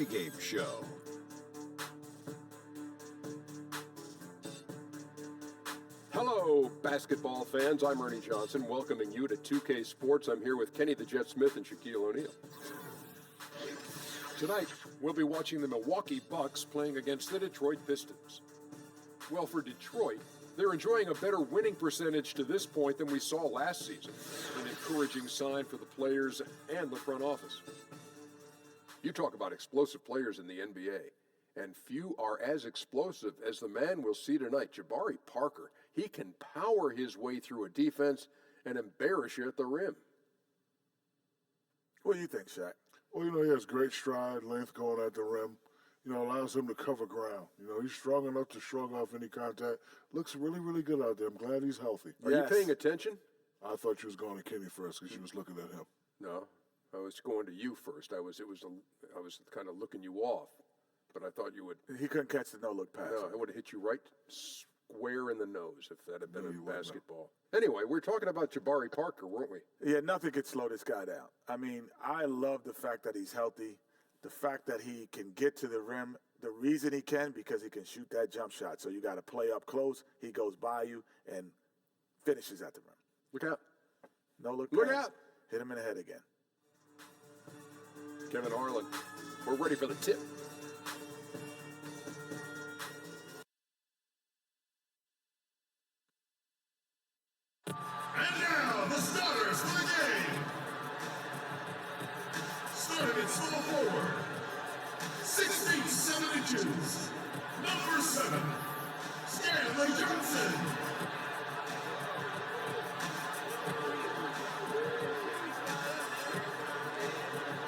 pregame show. Hello, basketball fans. I'm Ernie Johnson, welcoming you to 2K Sports. I'm here with Kenny the Jet Smith and Shaquille O'Neal. Tonight, we'll be watching the Milwaukee Bucks playing against the Detroit Pistons. Well, for Detroit, they're enjoying a better winning percentage to this point than we saw last season, an encouraging sign for the players and the front office. You talk about explosive players in the NBA, and few are as explosive as the man we'll see tonight, Jabari Parker. He can power his way through a defense and embarrass you at the rim. What do you think, Shaq? Well, he has great stride, length going at the rim. Allows him to cover ground. He's strong enough to shrug off any contact. Looks really, really good out there. I'm glad he's healthy. Are you paying attention? I thought you was going to Kenny first because you was looking at him. No, I was going to you first. I was kind of looking you off, but I thought you would. He couldn't catch the no-look pass. No, I would have hit you right square in the nose if that had been a basketball. Anyway, we're talking about Jabari Parker, weren't we? Yeah, nothing could slow this guy down. I mean, I love the fact that he's healthy, the fact that he can get to the rim. The reason he can, because he can shoot that jump shot. So you got to play up close. He goes by you and finishes at the rim. Look out. No look. Look out. Hit him in the head again. Kevin Harlan, we're ready for the tip. And now, the starters for the game. Starting at small forward, 6 feet 7 inches, number 7, Stanley Johnson.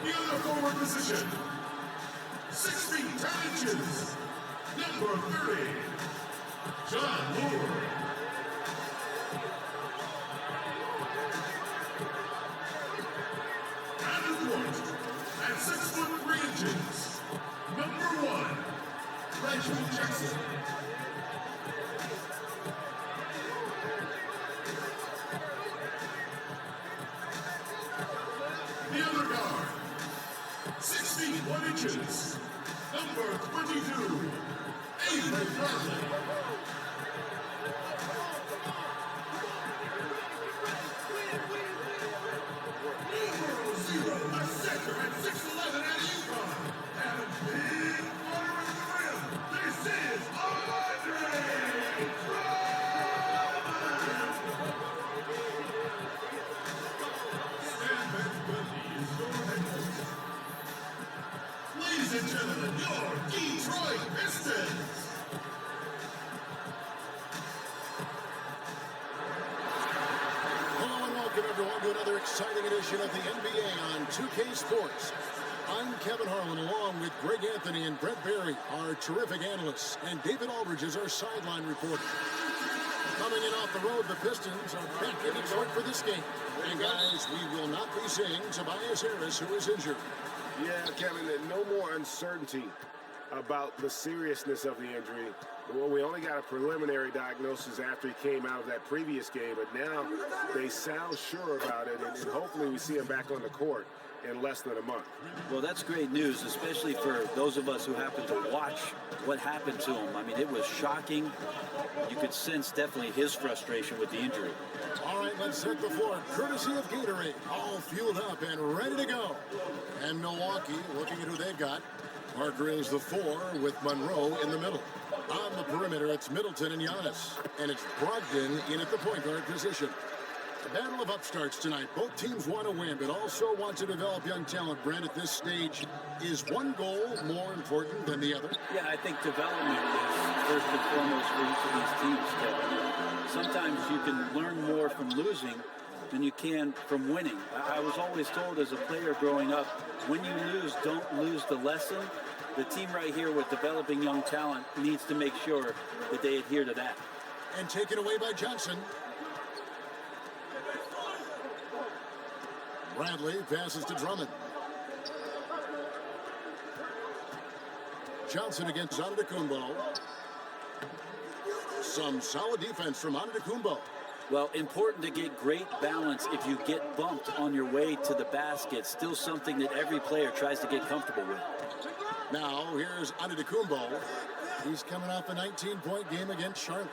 The other forward position, 6 feet 10 inches, number 30, John Moore. At 6 foot 3 inches, number 1, Reggie Jackson. The other guard, 6 feet 1 inches, number 22, Avery Bradley. A center at 6'11" at UConn. And a big water in the rim. This is Andre Drummond. Stan Van Gundy is your head coach. Ladies and gentlemen, your Detroit Pistons. Welcome, everyone, to another exciting edition of the NBA on 2K Sports. I'm Kevin Harlan, along with Greg Anthony and Brett Barry, our terrific analysts, and David Aldridge is our sideline reporter. Coming in off the road, the Pistons are back in Detroit for this game. And guys, we will not be seeing Tobias Harris, who is injured. Yeah, Kevin, no more uncertainty about the seriousness of the injury. Well, we only got a preliminary diagnosis after he came out of that previous game, but now they sound sure about it, and hopefully we see him back on the court in less than a month. Well, that's great news, especially for those of us who happened to watch what happened to him. I mean, it was shocking. You could sense definitely his frustration with the injury. All right, let's hit the floor. Courtesy of Gatorade, all fueled up and ready to go. And Milwaukee, looking at who they've got. Parker is the 4 with Monroe in the middle. On the perimeter, it's Middleton and Giannis. And it's Brogdon in at the point guard position. A battle of upstarts tonight. Both teams want to win, but also want to develop young talent. Brent, at this stage, is one goal more important than the other? Yeah, I think development is first and foremost for each of these teams, Kevin. Sometimes you can learn more from losing than you can from winning. I was always told as a player growing up, when you lose, don't lose the lesson. The team right here with developing young talent needs to make sure that they adhere to that. And taken away by Johnson. Bradley passes to Drummond. Johnson against Antetokounmpo. Some solid defense from Antetokounmpo. Well, important to get great balance if you get bumped on your way to the basket. Still something that every player tries to get comfortable with. Now, here's Antetokounmpo. He's coming off a 19-point game against Charlotte.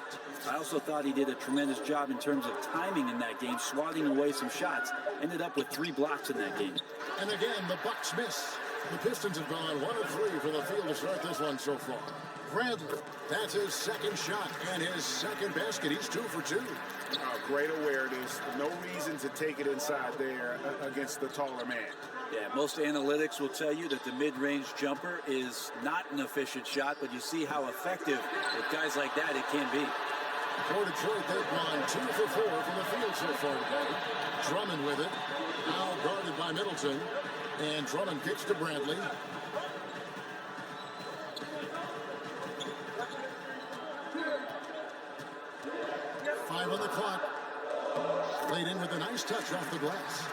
I also thought he did a tremendous job in terms of timing in that game, swatting away some shots. Ended up with 3 blocks in that game. And again, the Bucks miss. The Pistons have gone 1 of 3 for the field to start this one so far. Bradley, that's his second shot and his second basket. He's 2 for 2. Great awareness. No reason to take it inside there against the taller man. Yeah, most analytics will tell you that the mid-range jumper is not an efficient shot, but you see how effective with guys like that it can be. For Detroit, they've gone 2 for 4 from the field so far today. Drummond with it. Now guarded by Middleton. And Drummond kicks to Bradley. Five on the clock. Played in with a nice touch off the glass.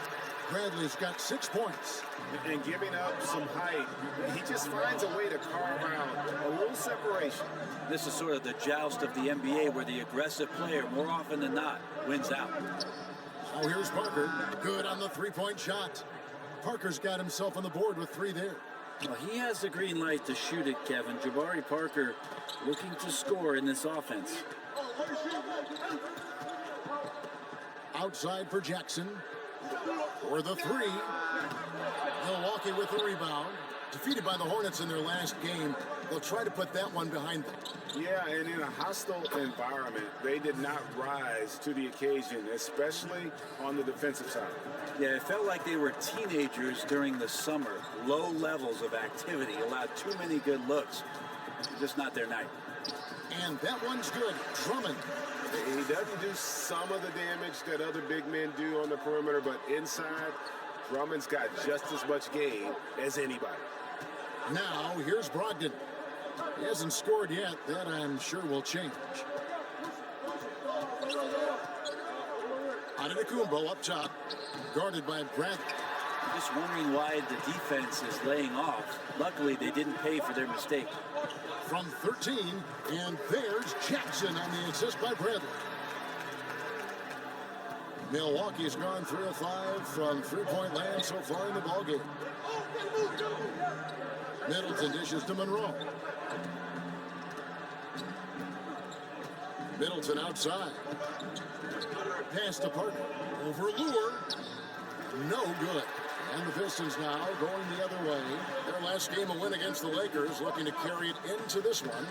Bradley's got 6 points. And giving up some height, he just finds a way to carve out a little separation. This is sort of the joust of the NBA where the aggressive player, more often than not, wins out. Oh, here's Parker. Good on the 3-point shot. Parker's got himself on the board with 3 there. Well, he has the green light to shoot it, Kevin. Jabari Parker looking to score in this offense. Outside for Jackson. For the 3. Milwaukee with the rebound. Defeated by the Hornets in their last game. They'll try to put that one behind them. Yeah, and in a hostile environment, they did not rise to the occasion, especially on the defensive side. Yeah, it felt like they were teenagers during the summer. Low levels of activity, allowed too many good looks. Just not their night. And that one's good. Drummond. He doesn't do some of the damage that other big men do on the perimeter, but inside, Drummond's got just as much game as anybody. Now, here's Brogdon. He hasn't scored yet. That, I'm sure, will change. Antetokounmpo up top, guarded by Bradley. Just wondering why the defense is laying off. Luckily, they didn't pay for their mistake. From 13, and there's Jackson on the assist by Bradley. Milwaukee's gone 3 of 5 from 3-point land so far in the ballgame. Middleton dishes to Monroe. Middleton outside. Pass to Parker. Over Lure. No good. And the Pistons now going the other way. Their last game a win against the Lakers, looking to carry it into this one.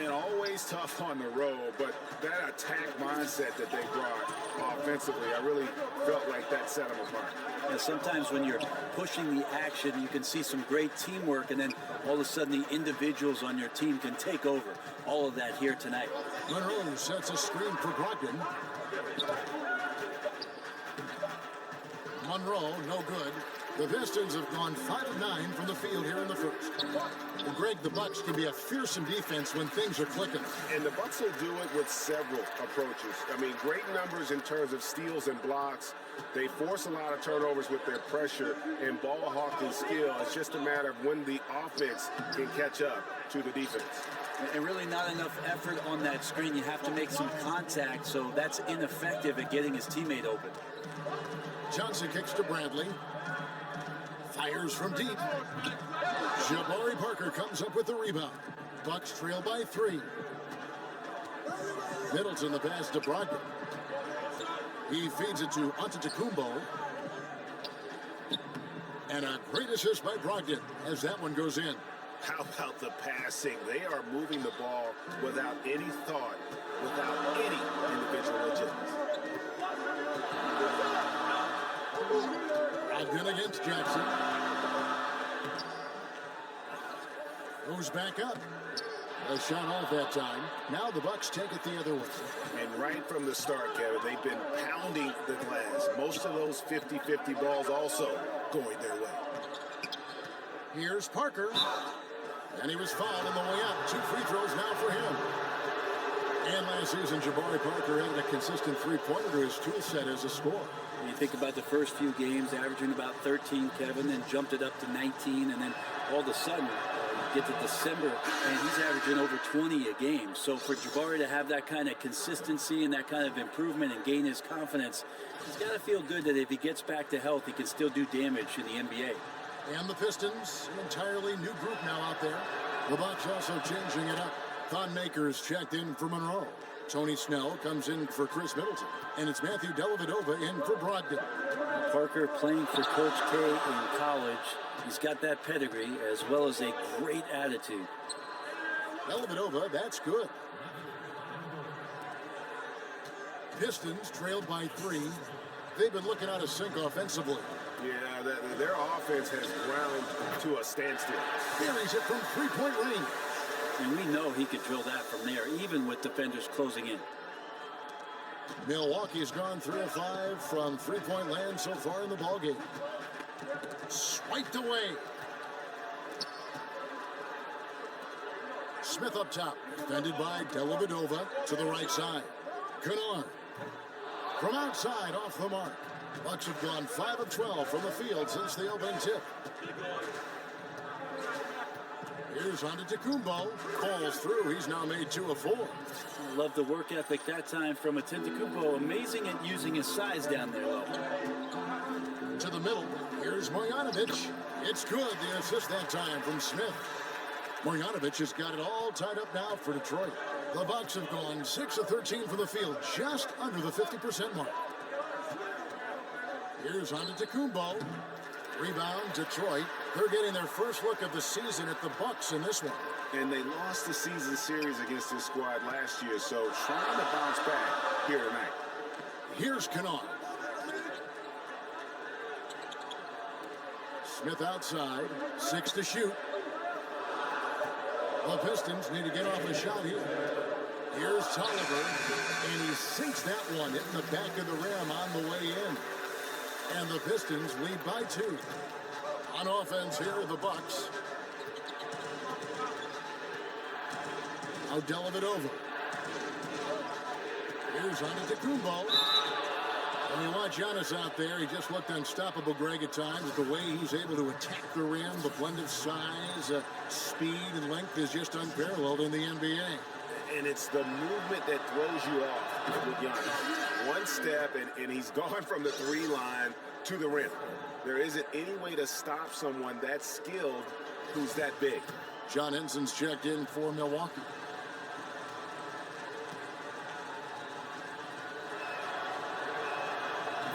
And always tough on the road, but that attack mindset that they brought offensively, I really felt like that set them apart. And sometimes when you're pushing the action, you can see some great teamwork, and then all of a sudden the individuals on your team can take over. All of that here tonight. Monroe sets a screen for Brogdon. Monroe, no good. The Pistons have gone 5 of 9 from the field here in the first. Well, Greg, the Bucks can be a fearsome defense when things are clicking. And the Bucks will do it with several approaches. I mean, great numbers in terms of steals and blocks. They force a lot of turnovers with their pressure and ball hawking skill. It's just a matter of when the offense can catch up to the defense. And really not enough effort on that screen. You have to make some contact, so that's ineffective at getting his teammate open. Johnson kicks to Bradley. Fires from deep. Jabari Parker comes up with the rebound. Bucks trail by 3. Middleton the pass to Brogdon. He feeds it to Antetokounmpo. And a great assist by Brogdon as that one goes in. How about the passing? They are moving the ball without any thought, without any individual agility. Brogdon against Jackson. Goes back up. A shot off that time. Now the Bucks take it the other way. And right from the start, Kevin, they've been pounding the glass. Most of those 50-50 balls also going their way. Here's Parker. And he was fouled on the way up. 2 free throws now for him. And last season, Jabari Parker added a consistent three-pointer to his tool set as a scorer. You think about the first few games, averaging about 13, Kevin, then jumped it up to 19, and then all of a sudden, you get to December, and he's averaging over 20 a game. So for Jabari to have that kind of consistency and that kind of improvement and gain his confidence, he's got to feel good that if he gets back to health, he can still do damage in the NBA. And the Pistons, an entirely new group now out there. The Bucks also changing it up. Thon Maker's checked in for Monroe. Tony Snell comes in for Chris Middleton. And it's Matthew Dellavedova in for Brogdon. Parker playing for Coach K in college. He's got that pedigree as well as a great attitude. Dellavedova, that's good. Pistons trailed by 3. They've been looking out of sync offensively. Yeah, their offense has ground to a standstill. Buries it from three-point range. And we know he could drill that from there, even with defenders closing in. Milwaukee's gone 3 of 5 from three-point land so far in the ballgame. Swiped away. Smith up top, defended by Dellavedova to the right side. Kennard from outside off the mark. Bucks have gone 5 of 12 from the field since the opening tip. Here's Antetokounmpo. Falls through. He's now made 2 of 4. I love the work ethic that time from Antetokounmpo. Amazing at using his size down there, though. To the middle. Here's Marjanovic. It's good. The assist that time from Smith. Marjanovic has got it all tied up now for Detroit. The Bucks have gone 6 of 13 from the field, just under the 50% mark. Here's Antetokounmpo. Rebound, Detroit. They're getting their first look of the season at the Bucks in this one. And they lost the season series against this squad last year, so trying to bounce back here tonight. Here's Kennard. Smith outside, 6 to shoot. The Pistons need to get off a shot here. Here's Tolliver, and he sinks that one, hitting the back of the rim on the way in. And the Pistons lead by 2. On offense here are the Bucks. Now Dellavedova. Here's Antetokounmpo. When you watch Giannis out there, he just looked unstoppable, Greg, at times. The way he's able to attack the rim, the blend of size, speed, and length is just unparalleled in the NBA. And it's the movement that throws you off with Giannis. One step, and he's gone from the 3 line to the rim. There isn't any way to stop someone that skilled who's that big. John Henson's checked in for Milwaukee.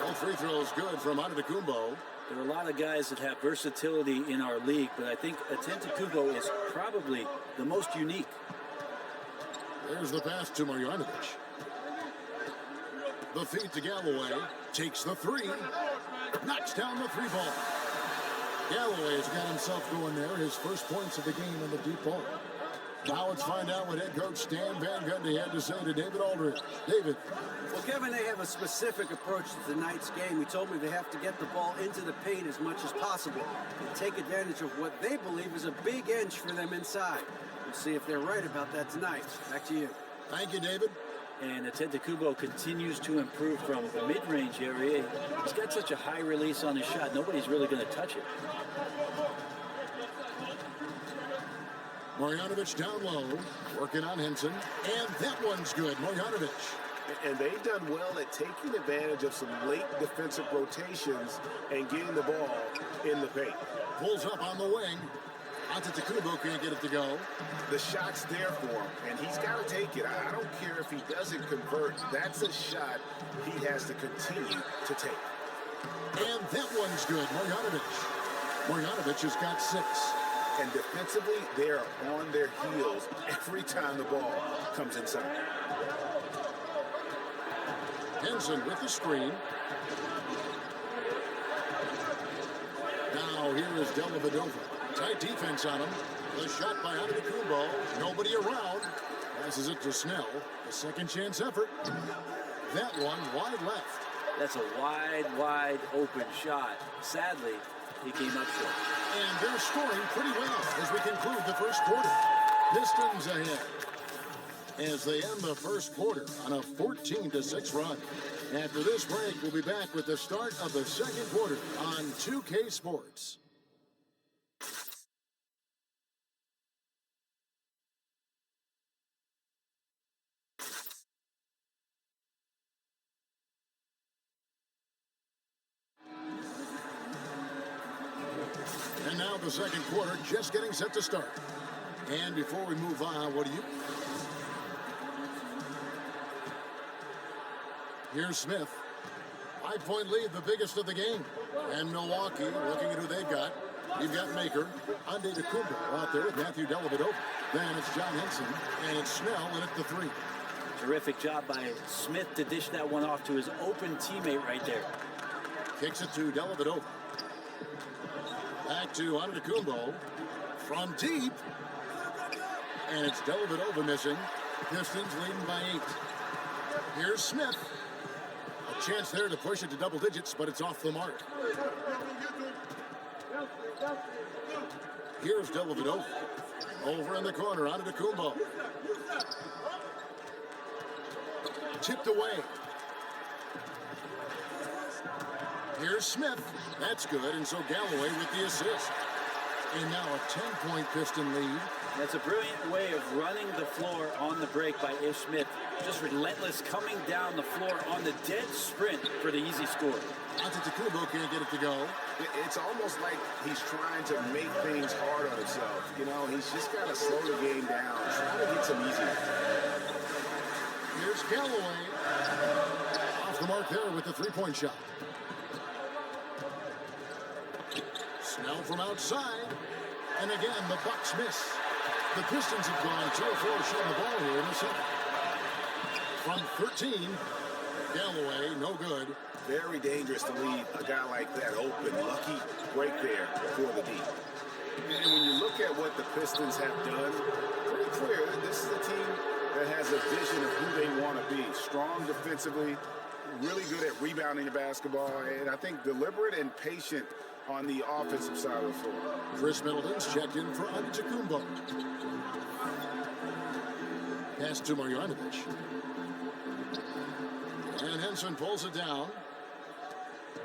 Both free throws good from Antetokounmpo. There are a lot of guys that have versatility in our league, but I think Antetokounmpo is probably the most unique. There's the pass to Marjanovic. The feed to Galloway. Takes the 3. Knocks down the 3 ball. Galloway has got himself going there. His first points of the game in the deep ball. Now let's find out what head coach Stan Van Gundy had to say to David Aldridge. David. Well, Kevin, they have a specific approach to tonight's game. He told me they have to get the ball into the paint as much as possible and take advantage of what they believe is a big inch for them inside. We'll see if they're right about that tonight. Back to you. Thank you, David. And Antetokounmpo continues to improve from the mid-range area. He's got such a high release on his shot. Nobody's really going to touch it. Marjanovic down low, working on Henson. And that one's good. Marjanovic. And they've done well at taking advantage of some late defensive rotations and getting the ball in the paint. Pulls up on the wing. Antetokounmpo can't get it to go. The shot's there for him, and he's got to take it. I don't care if he doesn't convert. That's a shot he has to continue to take. And that one's good. Marjanovic. Marjanovic has got 6. And defensively, they are on their heels every time the ball comes inside. Henson with the screen. Now here is Dellavedova. Tight defense on him. The shot by Antetokounmpo. Nobody around. Passes it to Snell. A second chance effort. That one wide left. That's a wide open shot. Sadly, he came up short. And they're scoring pretty well as we conclude the first quarter. Pistons ahead as they end the first quarter on a 14-6 run. After this break, we'll be back with the start of the second quarter on 2K Sports. And now the second quarter just getting set to start. And before we move on, what do you... Here's Smith. 5-point lead, the biggest of the game. And Milwaukee, looking at who they've got. You've got Maker, Antetokounmpo out there with Matthew Dellavedova. Then it's John Henson, and it's Snell in at the 3. Terrific job by Smith to dish that one off to his open teammate right there. Kicks it to Dellavedova. Back to Antetokounmpo from deep. And it's Dellavedova missing. Pistons leading by 8. Here's Smith. A chance there to push it to double digits, but it's off the mark. Here's Dellavedova. Over in the corner, Antetokounmpo. Tipped away. Here's Smith. That's good, and so Galloway with the assist. And now a 10-point Piston lead. That's a brilliant way of running the floor on the break by Ish Smith. Just relentless, coming down the floor on the dead sprint for the easy score. Antetokounmpo can't get it to go. It's almost like he's trying to make things hard on himself. You know, he's just got to slow the game down, try to get some easy. Here's Galloway. Off the mark there with the three-point shot. Snell from outside. And again, the Bucks miss. The Pistons have gone 2 or 4 shooting the ball here in the second. From 13, Galloway, no good. Very dangerous to leave a guy like that open. Lucky break there for the D. And when you look at what the Pistons have done, pretty clear that this is a team that has a vision of who they want to be. Strong defensively, really good at rebounding the basketball, and I think deliberate and patient on the offensive side of the floor. Chris Middleton's checked in for Antetokounmpo. Pass to Marjanovic. And Henson pulls it down.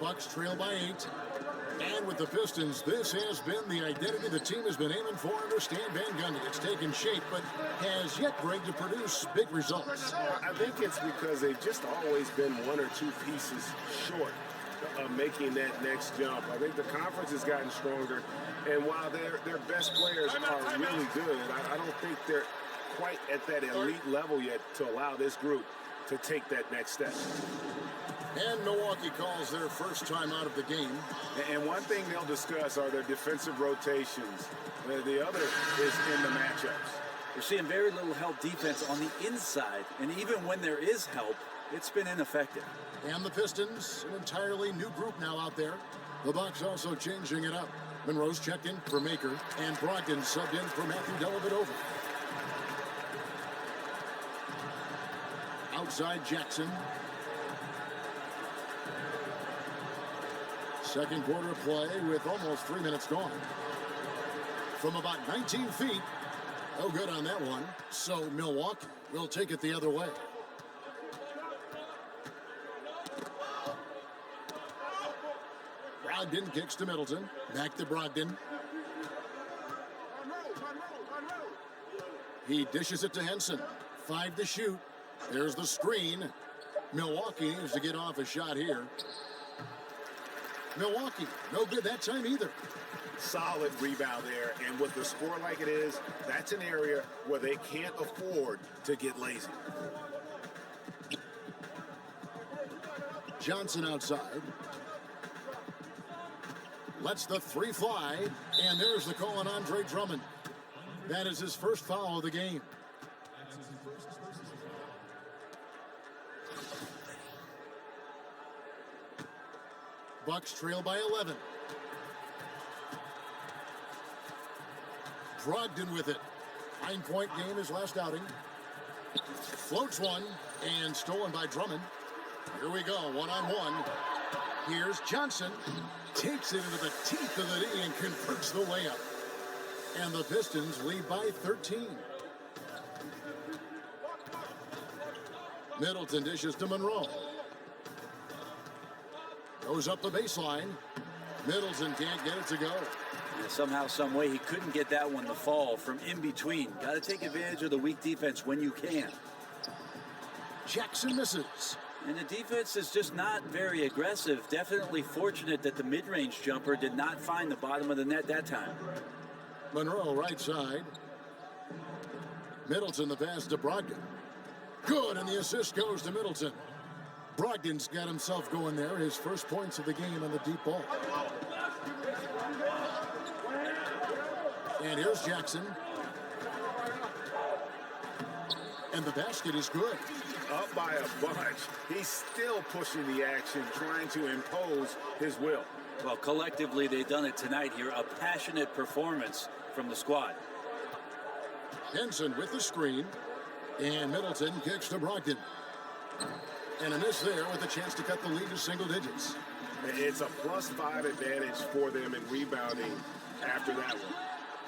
Bucks trail by 8. And with the Pistons, this has been the identity the team has been aiming for under Stan Van Gundy. It's taken shape, but has yet, Greg, to produce big results. I think it's because they've just always been 1 or 2 pieces short of making that next jump. I think the conference has gotten stronger, and while their best players are really good, I don't think they're quite at that elite level yet to allow this group to take that next step. And Milwaukee calls their first time out of the game. And one thing they'll discuss are their defensive rotations. The other is in the matchups. We're seeing very little help defense on the inside, and even when there is help, it's been ineffective. And the Pistons, an entirely new group now out there. The Bucks also changing it up. Monroe's checked in for Maker, and Brogdon subbed in for Matthew Dellavedova. Outside Jackson. Second quarter play with almost 3 minutes gone. From about 19 feet. No good on that one. So Milwaukee will take it the other way. Brogdon kicks to Middleton. Back to Brogdon. He dishes it to Henson. 5 to shoot. There's the screen. Milwaukee needs to get off a shot here. Milwaukee, no good that time either. Solid rebound there, and with the score like it is, that's an area where they can't afford to get lazy. Johnson outside. Lets the 3 fly, and there's the call on Andre Drummond. That is his first foul of the game. Bucks trail by 11. Brogdon with it. 9-point game his last outing. Floats one and stolen by Drummond. Here we go, one-on-one. Here's Johnson. Takes it into the teeth of the D and converts the layup. And the Pistons lead by 13. Middleton dishes to Monroe. Goes up the baseline. Middleton can't get it to go. Yeah, somehow, some way, he couldn't get that one to fall from in between. Got to take advantage of the weak defense when you can. Jackson misses. And the defense is just not very aggressive. Definitely fortunate that the mid-range jumper did not find the bottom of the net that time. Monroe right side. Middleton the pass to Brogdon. Good, and the assist goes to Middleton. Brogdon's got himself going there. His first points of the game on the deep ball. And here's Jackson. And the basket is good. Up by a bunch. He's still pushing the action, trying to impose his will. Well, collectively, they've done it tonight here. A passionate performance from the squad. Henson with the screen. And Middleton kicks to Brogdon. And a miss there with a chance to cut the lead to single digits. It's a +5 advantage for them in rebounding after that one.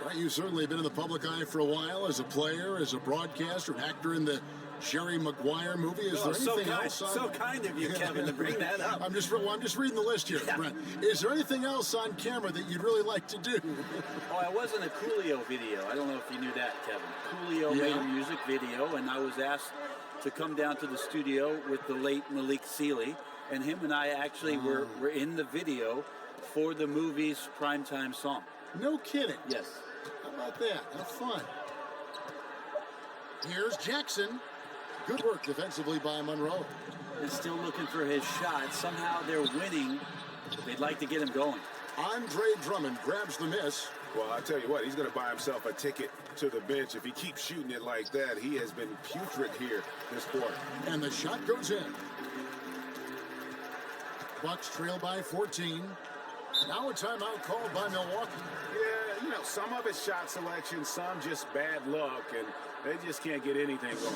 Right, you've certainly been in the public eye for a while as a player, as a broadcaster, an actor in the Jerry Maguire movie. Is there anything else? So kind of you, Kevin, to bring that up. I'm just reading the list here, Brent. Is there anything else on camera that you'd really like to do? Oh, I was in a Coolio video. I don't know if you knew that, Kevin. Coolio made a music video, and I was asked to come down to the studio with the late Malik Sealy, and him and I actually were in the video for the movie's primetime song. No kidding. Yes. How about that? Have fun. Here's Jackson. Good work defensively by Monroe. And still looking for his shot. Somehow they're winning. They'd like to get him going. Andre Drummond grabs the miss. Well, I'll tell you what, he's going to buy himself a ticket to the bench. If he keeps shooting it like that, he has been putrid here this quarter. And the shot goes in. Bucks trail by 14. Now a timeout called by Milwaukee. Yeah, you know, some of it's shot selection, some just bad luck, and they just can't get anything going.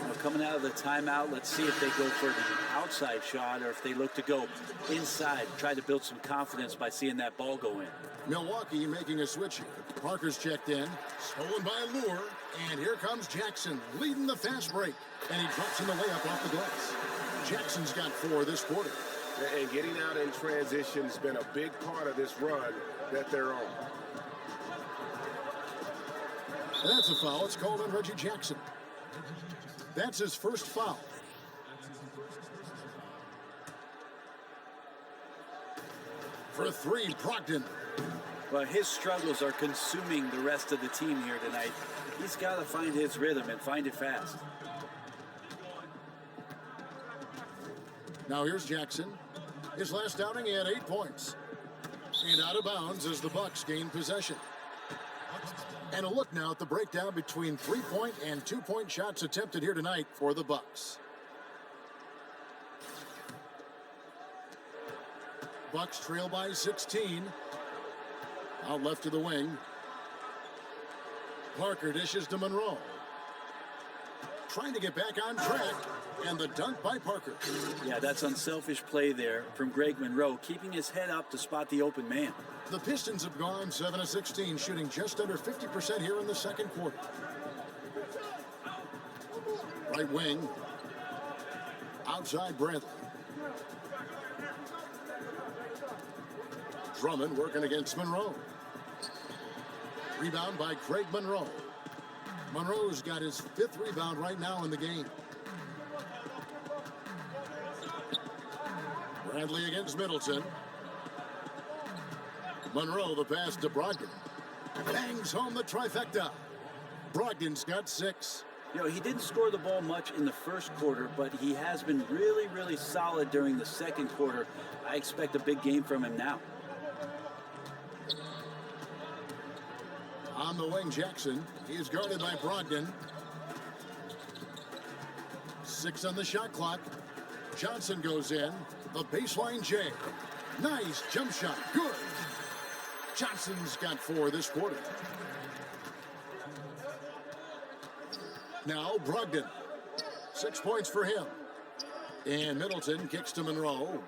Well, coming out of the timeout, let's see if they go for the outside shot or if they look to go inside, try to build some confidence by seeing that ball go in. Milwaukee making a switch here. Parker's checked in, stolen by Lure, and here comes Jackson leading the fast break, and he drops in the layup off the glass. Jackson's got 4 this quarter. And getting out in transition has been a big part of this run that they're on. And that's a foul. It's called on Reggie Jackson. That's his first foul. For 3, Brogdon. Well, his struggles are consuming the rest of the team here tonight. He's got to find his rhythm and find it fast. Now here's Jackson. His last outing, he had 8 points. And out of bounds as the Bucks gain possession. And a look now at the breakdown between 3-point and 2-point shots attempted here tonight for the Bucks. Bucks trail by 16. Out left to the wing. Parker dishes to Monroe. Trying to get back on track. And the dunk by Parker. Yeah, that's unselfish play there from Greg Monroe, keeping his head up to spot the open man. The Pistons have gone 7 of 16, shooting just under 50% here in the second quarter. Right wing. Outside Bradley. Drummond working against Monroe. Rebound by Craig Monroe. Monroe's got his 5th rebound right now in the game. Bradley against Middleton. Monroe the pass to Brogdon. Bangs home the trifecta. Brogdon's got 6. You know, he didn't score the ball much in the first quarter, but he has been really, really solid during the second quarter. I expect a big game from him now. On the wing, Jackson. He is guarded by Brogdon. 6 on the shot clock. Johnson goes in. The baseline J. Nice jump shot. Good. Johnson's got 4 this quarter. Now Brogdon. 6 points for him. And Middleton kicks to Monroe.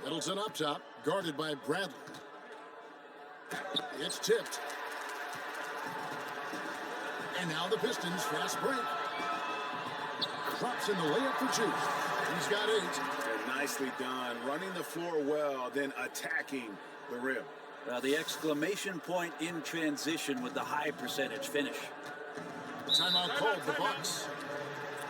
Middleton up top. Guarded by Bradley. It's tipped. And now the Pistons fast break. Drops in the layup for 2. He's got 8. And nicely done. Running the floor well, then attacking the rim. The exclamation point in transition with the high percentage finish. Timeout called the Bucks.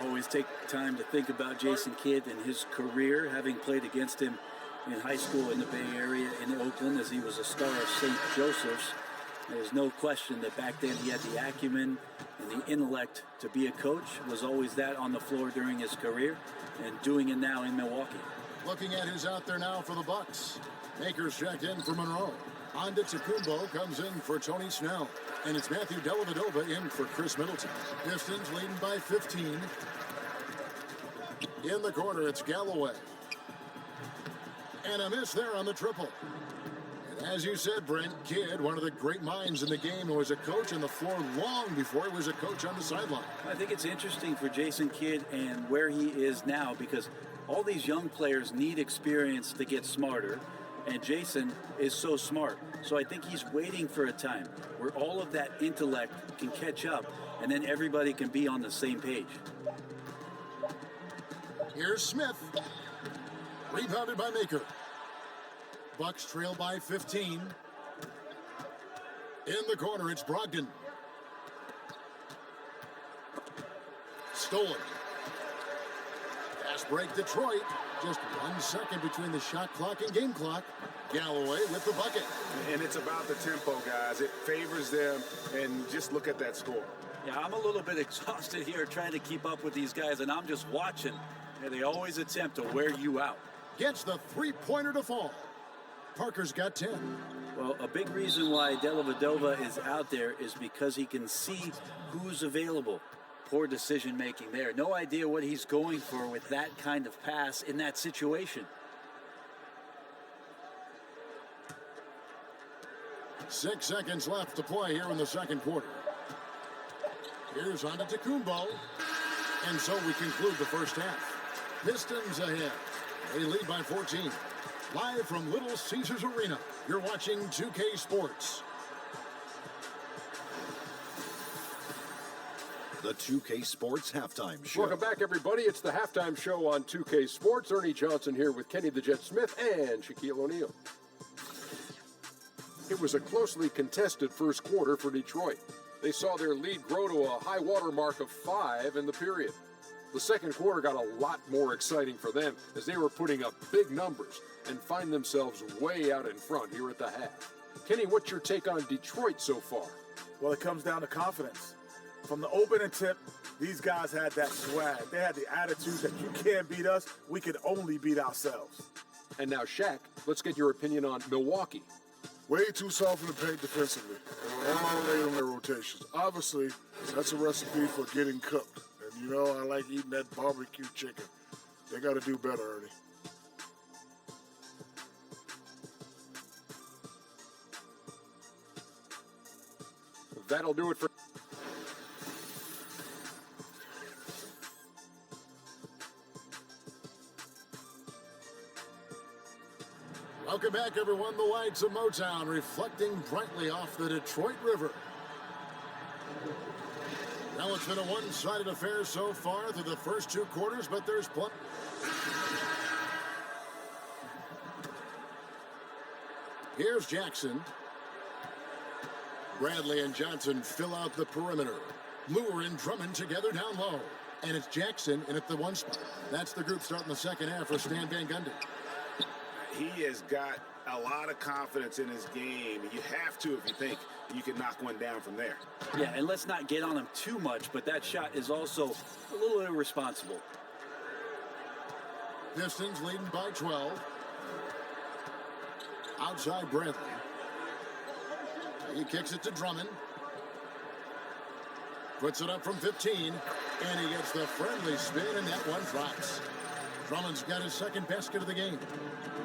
Always take time to think about Jason Kidd and his career, having played against him in high school in the Bay Area in Oakland as he was a star of St. Joseph's. There's no question that back then he had the acumen and the intellect to be a coach. Was always that on the floor during his career and doing it now in Milwaukee. Looking at who's out there now for the Bucks. Akers checked in for Monroe. Antetokounmpo comes in for Tony Snell. And it's Matthew Dellavedova in for Chris Middleton. Pistons leading by 15. In the corner, it's Galloway. And a miss there on the triple. And as you said, Brent, Kidd, one of the great minds in the game, who was a coach on the floor long before he was a coach on the sideline. I think it's interesting for Jason Kidd and where he is now, because all these young players need experience to get smarter, and Jason is so smart. So I think he's waiting for a time where all of that intellect can catch up, and then everybody can be on the same page. Here's Smith. Rebounded by Maker. Bucks trail by 15. In the corner, it's Brogdon. Stolen. Fast break, Detroit. Just 1 second between the shot clock and game clock. Galloway with the bucket. And it's about the tempo, guys. It favors them, and just look at that score. Yeah, I'm a little bit exhausted here trying to keep up with these guys, and I'm just watching. And they always attempt to wear you out. Gets the three-pointer to fall. Parker's got 10. Well, a big reason why Dellavedova is out there is because he can see who's available. Poor decision making there. No idea what he's going for with that kind of pass in that situation. 6 seconds left to play here in the second quarter. Here's Antetokounmpo. And so we conclude the first half. Pistons ahead. They lead by 14. Live from Little Caesars Arena, you're watching 2K Sports. The 2K Sports Halftime Show. Welcome back, everybody. It's the halftime show on 2K Sports. Ernie Johnson here with Kenny the Jet Smith and Shaquille O'Neal. It was a closely contested first quarter for Detroit. They saw their lead grow to a high water mark of 5 in the period. The second quarter got a lot more exciting for them as they were putting up big numbers and find themselves way out in front here at the half. Kenny, what's your take on Detroit so far? Well, it comes down to confidence. From the opening tip, these guys had that swag. They had the attitude that you can't beat us, we can only beat ourselves. And now, Shaq, let's get your opinion on Milwaukee. Way too soft in the paint defensively. All late on their rotations. Obviously, that's a recipe for getting cooked. And you know, I like eating that barbecue chicken. They got to do better, Ernie. That'll do it for... Welcome back, everyone. The lights of Motown reflecting brightly off the Detroit River. Well, it's been a one-sided affair so far through the first 2 quarters, but there's plenty. Here's Jackson. Bradley and Johnson fill out the perimeter. Lure and Drummond together down low. And it's Jackson in at the 1 spot. That's the group starting the second half for Stan Van Gundy. He has got a lot of confidence in his game. You have to if you think you can knock one down from there. Yeah, and let's not get on him too much, but that shot is also a little irresponsible. Pistons leading by 12. Outside Bradley. He kicks it to Drummond. Puts it up from 15. And he gets the friendly spin, and that one drops. Drummond's got his second basket of the game.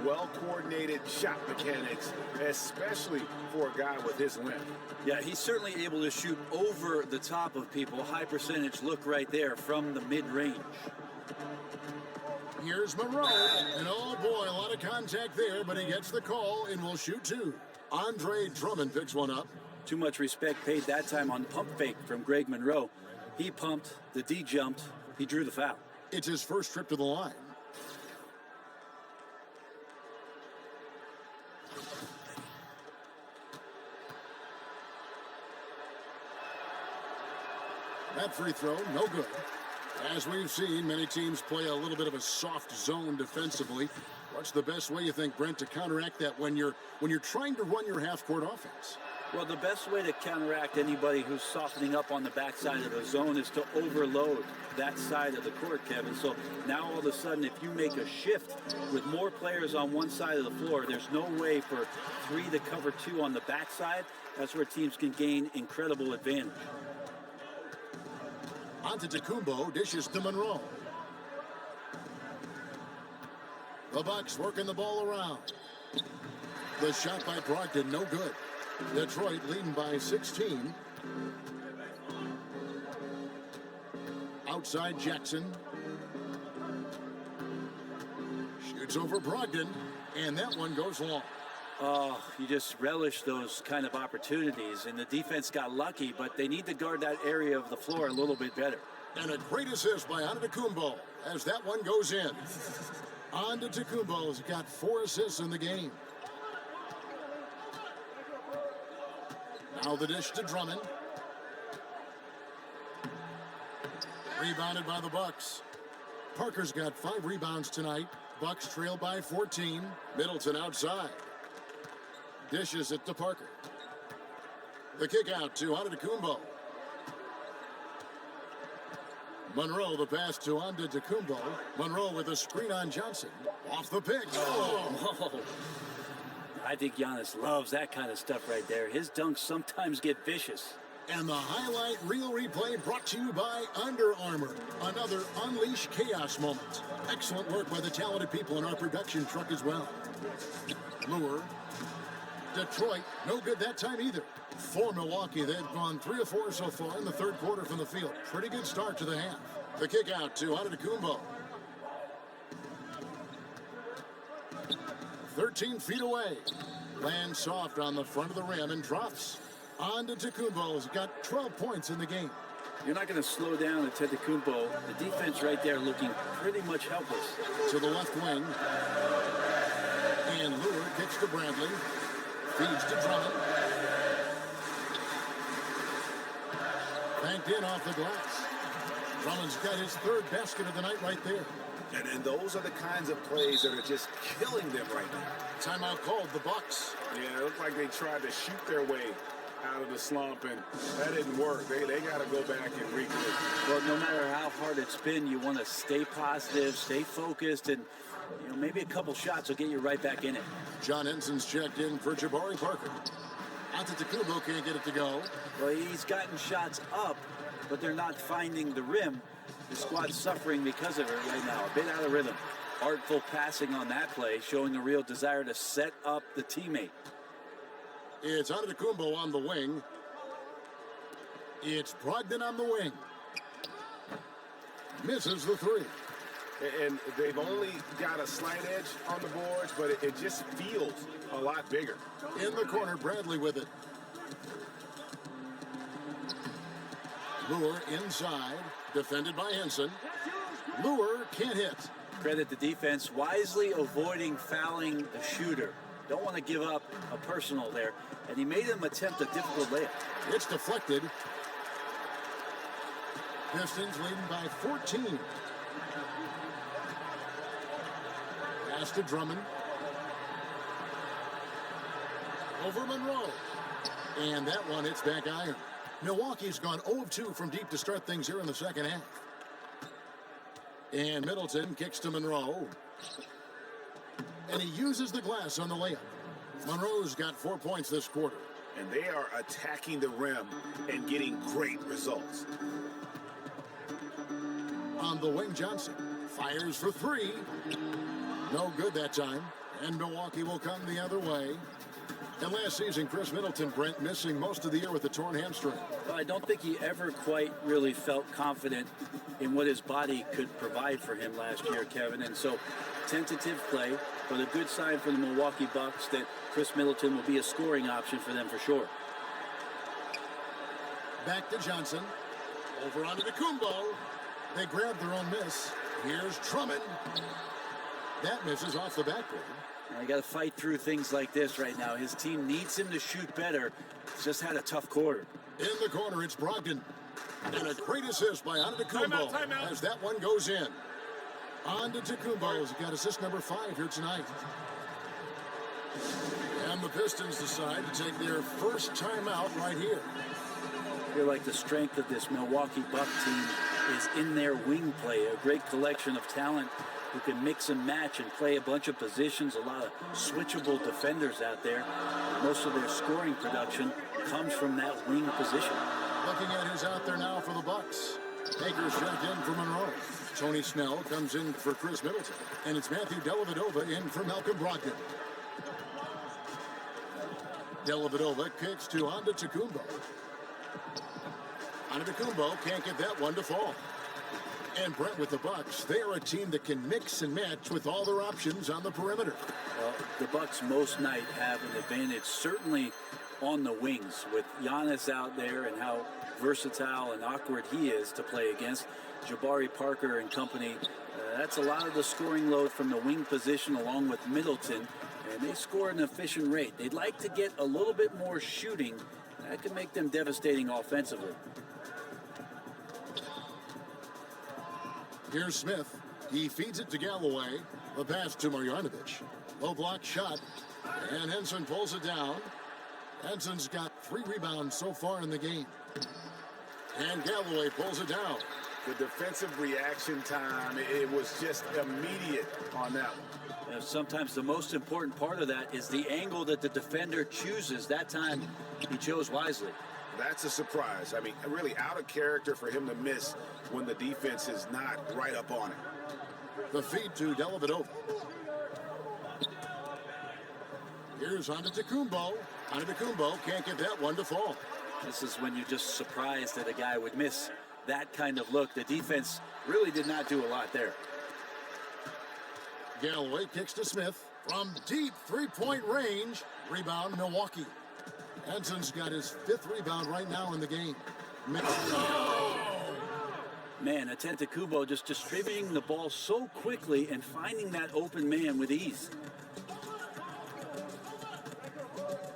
Well-coordinated shot mechanics, especially for a guy with his length. Yeah, he's certainly able to shoot over the top of people. High percentage look right there from the mid-range. Here's Monroe. And oh boy, a lot of contact there, but he gets the call and will shoot 2. Andre Drummond picks one up. Too much respect paid that time on pump fake from Greg Monroe. He pumped, the D jumped, he drew the foul. It's his first trip to the line. That free throw, no good. As we've seen, many teams play a little bit of a soft zone defensively. What's the best way, you think, Brent, to counteract that when you're trying to run your half-court offense? Well, the best way to counteract anybody who's softening up on the backside of the zone is to overload that side of the court, Kevin. So now all of a sudden, if you make a shift with more players on one side of the floor, there's no way for 3 to cover 2 on the backside. That's where teams can gain incredible advantage. Antetokounmpo dishes to Monroe. The Bucks working the ball around. The shot by Brogdon, no good. Detroit leading by 16. Outside Jackson. Shoots over Brogdon, and that one goes long. Oh, you just relish those kind of opportunities, and the defense got lucky, but they need to guard that area of the floor a little bit better. And a great assist by Antetokounmpo as that one goes in. Antetokounmpo's got 4 assists in the game. Now the dish to Drummond. Rebounded by the Bucks. Parker's got 5 rebounds tonight. Bucks trail by 14. Middleton outside. Dishes it to Parker. The kick out to Antetokounmpo. Monroe, the pass to Antetokounmpo. Monroe with a screen on Johnson. Off the pick. Oh. I think Giannis loves that kind of stuff right there. His dunks sometimes get vicious. And the highlight reel replay brought to you by Under Armour. Another Unleash Chaos moment. Excellent work by the talented people in our production truck as well. Lure. Detroit, no good that time either. For Milwaukee, they've gone 3 of 4 so far in the third quarter from the field. Pretty good start to the half. The kick out to Antetokounmpo. 13 feet away. Lands soft on the front of the rim and drops. Antetokounmpo's got 12 points in the game. You're not going to slow down Antetokounmpo. The defense right there looking pretty much helpless. To the left wing. And Lure kicks to Bradley. Feeds to Drummond. Banked in off the glass. Drummond's got his 3rd basket of the night right there. And those are the kinds of plays that are just killing them right now. Timeout called the Bucks. Yeah, it looked like they tried to shoot their way out of the slump, and that didn't work. They got to go back and regroup. Well, no matter how hard it's been, you want to stay positive, stay focused, and maybe a couple shots will get you right back in it. John Henson's checked in for Jabari Parker. Antetokounmpo can't get it to go. Well, he's gotten shots up, but they're not finding the rim. The squad's suffering because of it right now. A bit out of rhythm. Artful passing on that play, showing a real desire to set up the teammate. It's Antetokounmpo on the wing. It's Brogdon on the wing. Misses the 3. And they've only got a slight edge on the boards, but it just feels a lot bigger. In the corner, Bradley with it. Lure inside, defended by Henson. Lure can't hit. Credit the defense, wisely avoiding fouling the shooter. Don't want to give up a personal there. And he made him attempt a difficult layup. It's deflected. Pistons leading by 14. Pass to Drummond. Over Monroe. And that one hits back iron. Milwaukee's gone 0 of 2 from deep to start things here in the second half. And Middleton kicks to Monroe. And he uses the glass on the layup. Monroe's got 4 points this quarter. And they are attacking the rim and getting great results. On the wing, Johnson fires for 3. No good that time. And Milwaukee will come the other way. And last season, Chris Middleton, Brent, missing most of the year with a torn hamstring. Well, I don't think he ever quite really felt confident in what his body could provide for him last year, Kevin. And so, tentative play, but a good sign for the Milwaukee Bucks that Chris Middleton will be a scoring option for them for sure. Back to Johnson. Over onto the Kumbo. They grab their own miss. Here's Drummond. That misses off the backboard. Now, you got to fight through things like this right now. His team needs him to shoot better. He's just had a tough quarter. In the corner, it's Brogdon. And a great assist by Antetokounmpo as that one goes in. Antetokounmpo has got assist number 5 here tonight. And the Pistons decide to take their first timeout right here. I feel like the strength of this Milwaukee Buck team is in their wing play. A great collection of talent who can mix and match and play a bunch of positions. A lot of switchable defenders out there. Most of their scoring production comes from that wing position. Looking at who's out there now for the Bucks. Akers checked in for Monroe. Tony Snell comes in for Chris Middleton. And it's Matthew Dellavedova in for Malcolm Brogdon. Dellavedova kicks to Antetokounmpo. Antetokounmpo can't get that one to fall. And Brent with the Bucks, they are a team that can mix and match with all their options on the perimeter. Well, the Bucks most night have an advantage, certainly on the wings, with Giannis out there and how versatile and awkward he is to play against. Jabari Parker and company, that's a lot of the scoring load from the wing position along with Middleton, and they score at an efficient rate. They'd like to get a little bit more shooting. That could make them devastating offensively. Here's Smith. He feeds it to Galloway. The pass to Marjanovic. Low block shot. And Henson pulls it down. Henson's got 3 rebounds so far in the game. And Galloway pulls it down. The defensive reaction time, it was just immediate on that one. And sometimes the most important part of that is the angle that the defender chooses. That time, he chose wisely. That's a surprise. I mean, really out of character for him to miss when the defense is not right up on it. The feed to Dellavedova. Here's Antetokounmpo. Antetokounmpo can't get that one to fall. This is when you're just surprised that a guy would miss that kind of look. The defense really did not do a lot there. Galloway kicks to Smith from deep three-point range. Rebound, Milwaukee. Henson's got his 5th rebound right now in the game. Man, Antetokounmpo just distributing the ball so quickly and finding that open man with ease.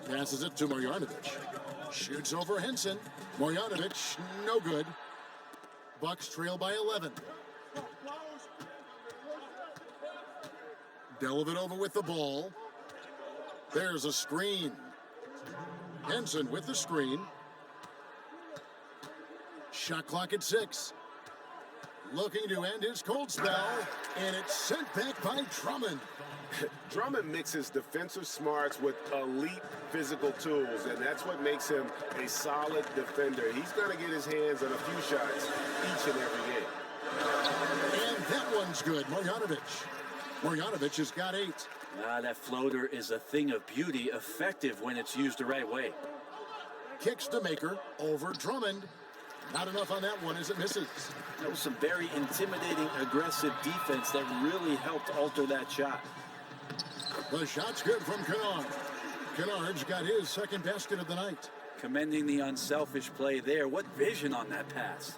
Passes it to Marjanovic. Shoots over Henson. Marjanovic, no good. Bucks trail by 11. Dellavedova with the ball. There's a screen. Henson with the screen. Shot clock at 6. Looking to end his cold spell, and it's sent back by Drummond. Drummond mixes defensive smarts with elite physical tools, and that's what makes him a solid defender. He's going to get his hands on a few shots each and every game. And that one's good, Marjanovic. Marjanovic has got 8. That floater is a thing of beauty, effective when it's used the right way. Kicks to Maker over Drummond. Not enough on that one as it misses. That was some very intimidating, aggressive defense that really helped alter that shot. The shot's good from Kennard. Kennard's got his 2nd basket of the night. Commending the unselfish play there. What vision on that pass.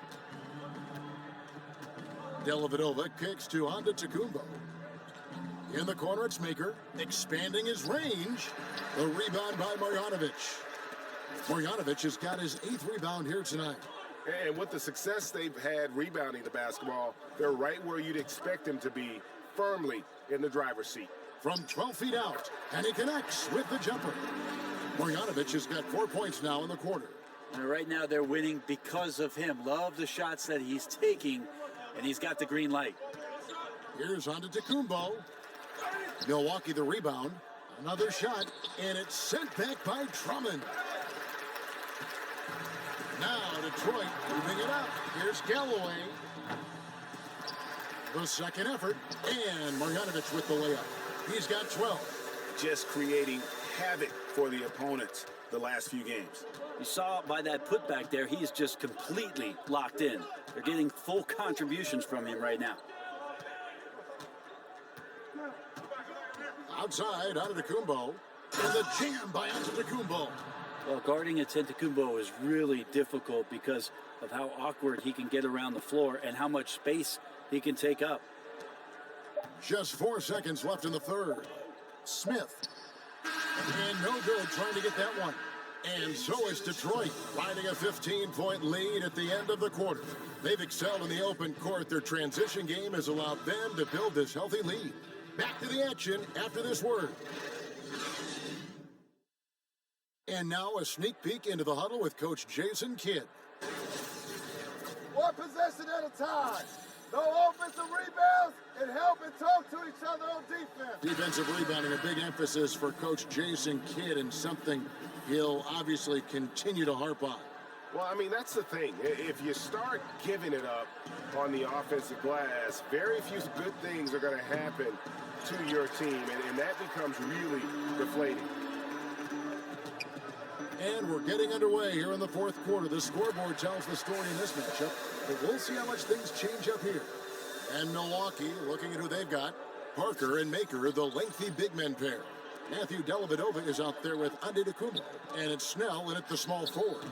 Dellavedova kicks to Antetokounmpo. In the corner, it's Maker, expanding his range. The rebound by Marjanovic. Marjanovic has got his 8th rebound here tonight. And with the success they've had rebounding the basketball, they're right where you'd expect them to be, firmly in the driver's seat. From 12 feet out, and he connects with the jumper. Marjanovic has got 4 points now in the quarter. And right now they're winning because of him. Love the shots that he's taking, and he's got the green light. Here's Antetokounmpo. Milwaukee the rebound. Another shot, and it's sent back by Drummond. Now Detroit moving it up. Here's Galloway. The second effort, and Marjanovic with the layup. He's got 12. Just creating havoc for the opponents the last few games. You saw by that putback there, he's just completely locked in. They're getting full contributions from him right now. Outside, Antetokounmpo. And the jam by Antetokounmpo. Well, guarding Antetokounmpo is really difficult because of how awkward he can get around the floor and how much space he can take up. Just 4 seconds left in the third. Smith. And no good trying to get that one. And so is Detroit, finding a 15-point lead at the end of the quarter. They've excelled in the open court. Their transition game has allowed them to build this healthy lead. Back to the action after this word. And now a sneak peek into the huddle with Coach Jason Kidd. One possession at a time. No offensive rebounds and help and talk to each other on defense. Defensive rebounding, a big emphasis for Coach Jason Kidd, and something he'll obviously continue to harp on. Well, I mean, that's the thing. If you start giving it up on the offensive glass, very few good things are going to happen to your team, and that becomes really deflating. And we're getting underway here in the fourth quarter. The scoreboard tells the story in this matchup, but we'll see how much things change up here. And Milwaukee, looking at who they've got, Parker and Maker, the lengthy big men pair. Matthew Dellavedova is out there with Antetokounmpo, and it's Snell in at the small forward.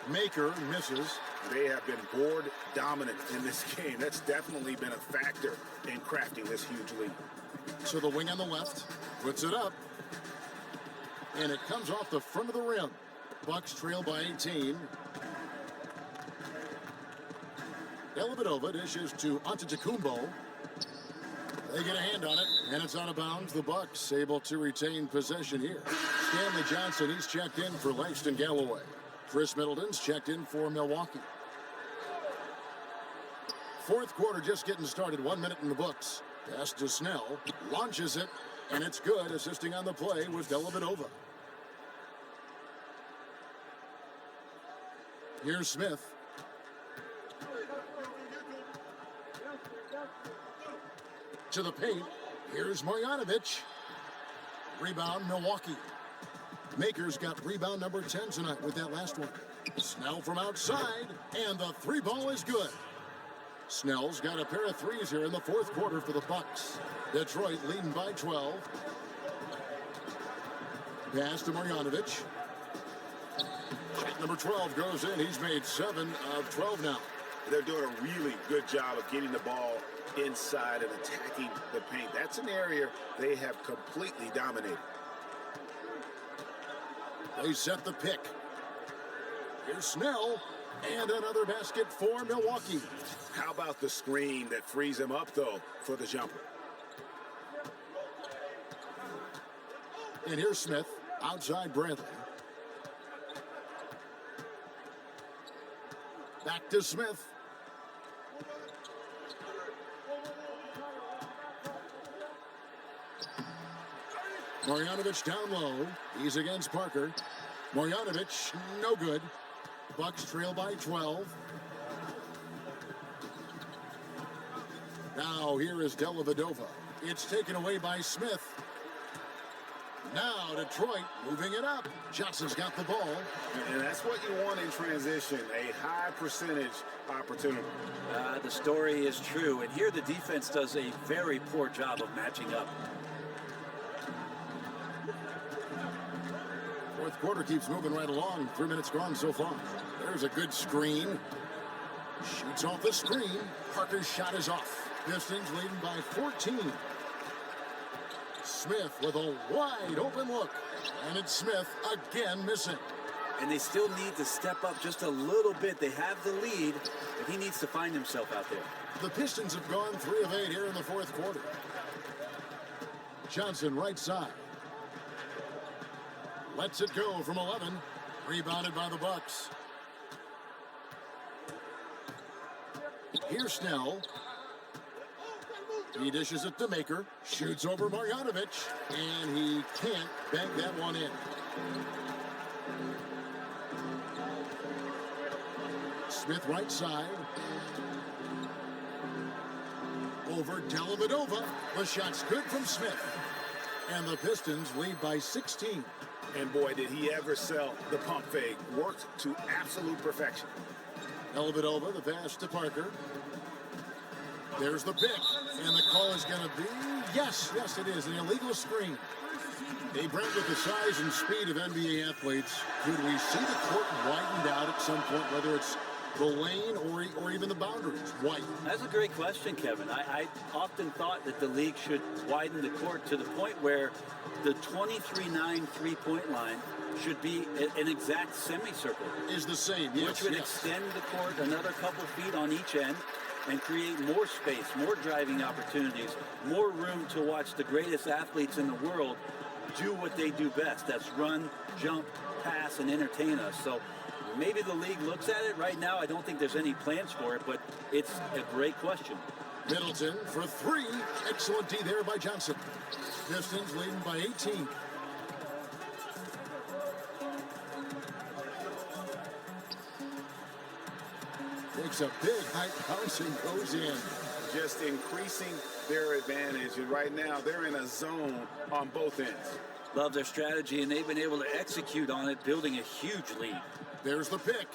Maker misses. They have been board dominant in this game. That's definitely been a factor in crafting this huge lead. So the wing on the left puts it up, and it comes off the front of the rim. Bucks trail by 18. Dellavedova dishes to Antetokounmpo. They get a hand on it, and it's out of bounds. The Bucks able to retain possession here. Stanley Johnson, he's checked in for Langston Galloway. Chris Middleton's checked in for Milwaukee. Fourth quarter just getting started. 1 minute in the books. Pass to Snell. Launches it, and it's good. Assisting on the play was Dellavedova. Here's Smith. To the paint. Here's Marjanovic. Rebound, Milwaukee. Maker's got rebound number 10 tonight with that last one. Snell from outside, and the three ball is good. Snell's got a pair of threes here in the fourth quarter for the Bucks. Detroit leading by 12. Pass to Marjanovic. Shot number 12 goes in. He's made 7 of 12 now. They're doing a really good job of getting the ball inside and attacking the paint. That's an area they have completely dominated. They set the pick. Here's Snell, and another basket for Milwaukee. How about the screen that frees him up, though, for the jumper? And here's Smith, outside Bradley. Back to Smith. Marjanovic down low. He's against Parker. Marjanovic, no good. Bucks trail by 12. Now here is Dellavedova. It's taken away by Smith. Now Detroit moving it up. Johnson's got the ball. And that's what you want in transition, a high percentage opportunity. The story is true, and here the defense does a very poor job of matching up. Fourth quarter keeps moving right along. 3 minutes gone so far. There's a good screen. Shoots off the screen. Parker's shot is off. Pistons leading by 14. Smith with a wide open look. And it's Smith again missing. And they still need to step up just a little bit. They have the lead, but he needs to find himself out there. The Pistons have gone 3 of 8 here in the fourth quarter. Johnson right side. Lets it go from 11. Rebounded by the Bucks. Here's Snell. He dishes it to Maker. Shoots over Marjanovic. And he can't bank that one in. Smith right side. Over Dellavedova. The shot's good from Smith. And the Pistons lead by 16. And boy, did he ever sell the pump fake. Worked to absolute perfection. Dellavedova, the pass to Parker. There's the pick. And the call is going to be, yes, it is, an illegal screen. Hey, Brent, with the size and speed of NBA athletes, could we see the court widened out at some point, whether it's the lane or even the boundaries? White. That's a great question, Kevin. I often thought that the league should widen the court to the point where the 23-9 3-point line should be an exact semicircle. Is the same, yes. Which would extend the court another couple feet on each end and create more space, more driving opportunities, more room to watch the greatest athletes in the world do what they do best. That's run, jump, pass, and entertain us. So maybe the league looks at it right now. I don't think there's any plans for it, but it's a great question. Middleton for three. Excellent D there by Johnson. Pistons leading by 18. Takes a big high bounce and goes in. Just increasing their advantage, and right now they're in a zone on both ends. Love their strategy, and they've been able to execute on it, building a huge lead. There's the pick.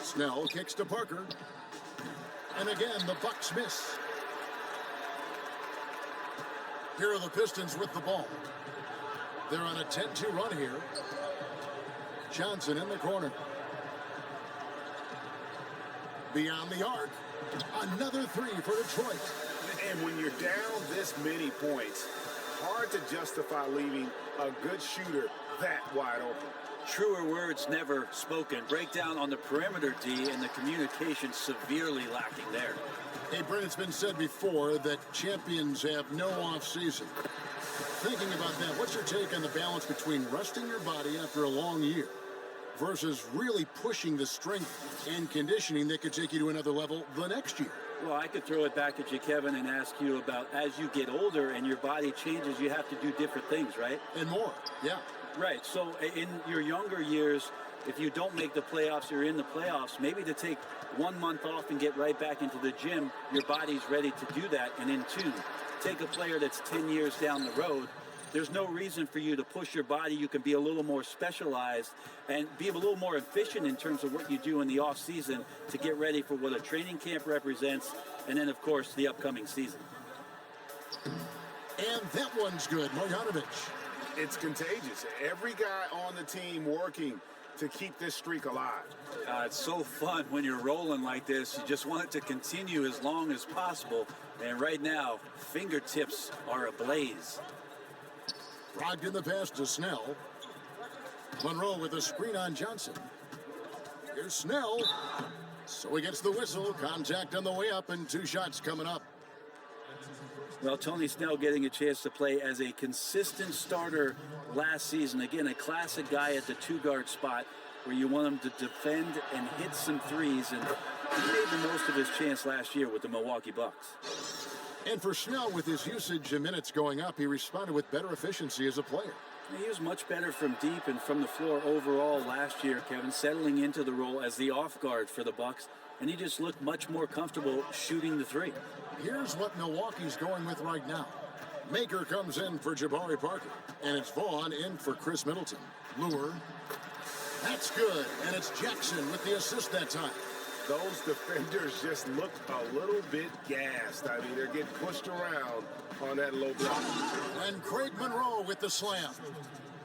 Snell kicks to Parker. And again, the Bucks miss. Here are the Pistons with the ball. They're on a 10-2 run here. Johnson in the corner. Beyond the arc. Another three for Detroit. And when you're down this many points, hard to justify leaving a good shooter that wide open. Truer words never spoken. Breakdown on the perimeter, D, and the communication severely lacking there. Hey, Brent, it's been said before that champions have no off season. Thinking about that, what's your take on the balance between resting your body after a long year versus really pushing the strength and conditioning that could take you to another level the next year? Well, I could throw it back at you, Kevin, and ask you about as you get older and your body changes, you have to do different things, right? And more, yeah. Right. So in your younger years, if you don't make the playoffs, you're in the playoffs, maybe to take 1 month off and get right back into the gym, your body's ready to do that. And in two, take a player that's 10 years down the road, there's no reason for you to push your body. You can be a little more specialized and be a little more efficient in terms of what you do in the off season to get ready for what a training camp represents. And then, of course, the upcoming season. And that one's good. Marjanovic. It's contagious. Every guy on the team working to keep this streak alive. It's so fun when you're rolling like this. You just want it to continue as long as possible. And right now, fingertips are ablaze. Brogdon the pass to Snell. Monroe with a screen on Johnson. Here's Snell. So he gets the whistle. Contact on the way up and 2 shots coming up. Well, Tony Snell getting a chance to play as a consistent starter last season. Again, a classic guy at the 2-guard spot where you want him to defend and hit some threes. And he made the most of his chance last year with the Milwaukee Bucks. And for Snell, with his usage and minutes going up, he responded with better efficiency as a player. He was much better from deep and from the floor overall last year, Kevin, settling into the role as the off guard for the Bucks. And he just looked much more comfortable shooting the three. Here's what Milwaukee's going with right now. Maker comes in for Jabari Parker. And it's Vaughn in for Chris Middleton. Lure. That's good. And it's Jackson with the assist that time. Those defenders just look a little bit gassed. I mean, they're getting pushed around on that low block. And Craig Monroe with the slam.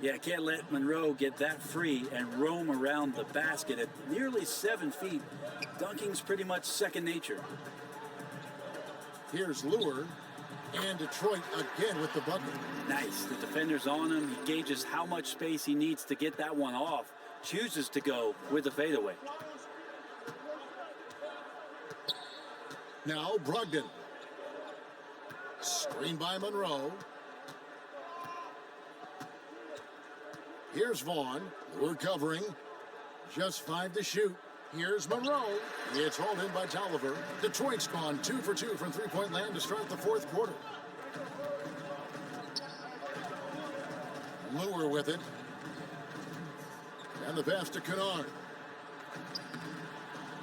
Yeah, can't let Monroe get that free and roam around the basket at nearly 7 feet. Dunking's pretty much second nature. Here's Lure. And Detroit again with the bucket. Nice. The defender's on him. He gauges how much space he needs to get that one off. Chooses to go with the fadeaway. Now Brogdon. Screen by Monroe. Here's Vaughn. We're covering. Just 5 to shoot. Here's Monroe. It's hauled in by Tolliver. Detroit's gone 2 for 2 from three-point land to start the fourth quarter. Lure with it. And the pass to Kennard.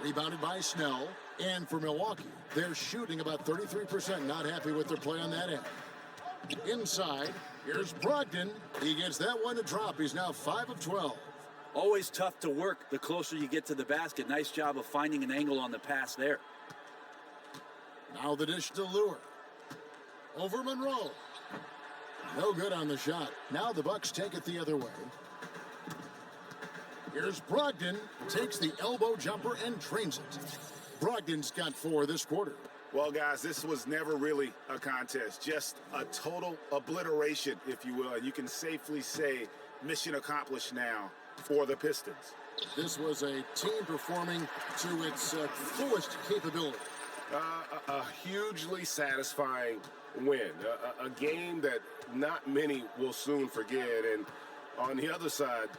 Rebounded by Snell. And for Milwaukee, they're shooting about 33%. Not happy with their play on that end. Inside, here's Brogdon. He gets that one to drop. He's now 5 of 12. Always tough to work the closer you get to the basket. Nice job of finding an angle on the pass there. Now the dish to Lure. Over Monroe. No good on the shot. Now the Bucks take it the other way. Here's Brogdon, takes the elbow jumper and trains it. Brogdon's got 4 this quarter. Well, guys, this was never really a contest, just a total obliteration, if you will. And you can safely say mission accomplished now for the Pistons. This was a team performing to its fullest capability. A hugely satisfying win. A game that not many will soon forget. And on the other side,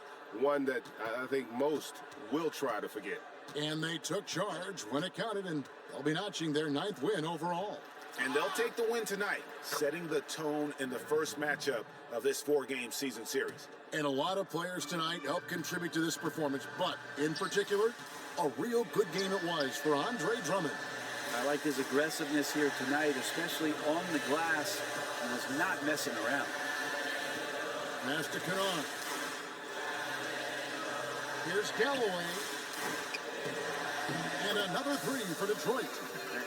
one that I think most will try to forget. And they took charge when it counted, and they'll be notching their 9th win overall. And they'll take the win tonight, setting the tone in the first matchup of this 4-game season series. And a lot of players tonight helped contribute to this performance, but in particular, a real good game it was for Andre Drummond. I like his aggressiveness here tonight, especially on the glass. He was not messing around. Pass to Canard. Here's Galloway. And another 3 for Detroit.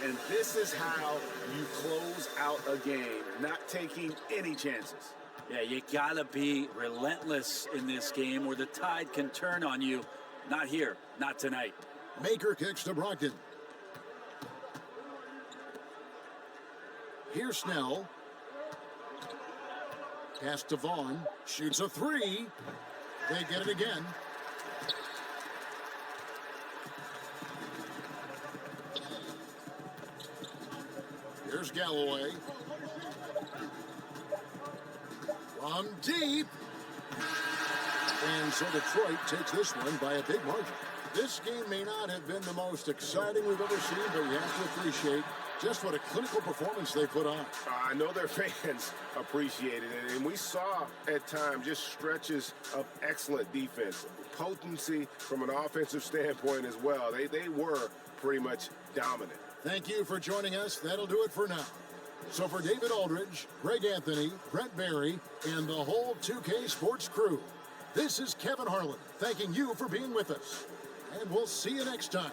And this is how you close out a game, not taking any chances. Yeah, you gotta be relentless in this game or the tide can turn on you. Not here, not tonight. Maker kicks to Brogdon. Here's Snell. Pass to Vaughn. Shoots a 3. They get it again. Here's Galloway. From deep. And so Detroit takes this one by a big margin. This game may not have been the most exciting we've ever seen, but you have to appreciate just what a clinical performance they put on. I know their fans appreciated it, and we saw at times just stretches of excellent defense. Potency from an offensive standpoint as well. They were pretty much dominant. Thank you for joining us. That'll do it for now. So for David Aldridge, Greg Anthony, Brent Barry, and the whole 2K Sports crew, this is Kevin Harlan thanking you for being with us. And we'll see you next time.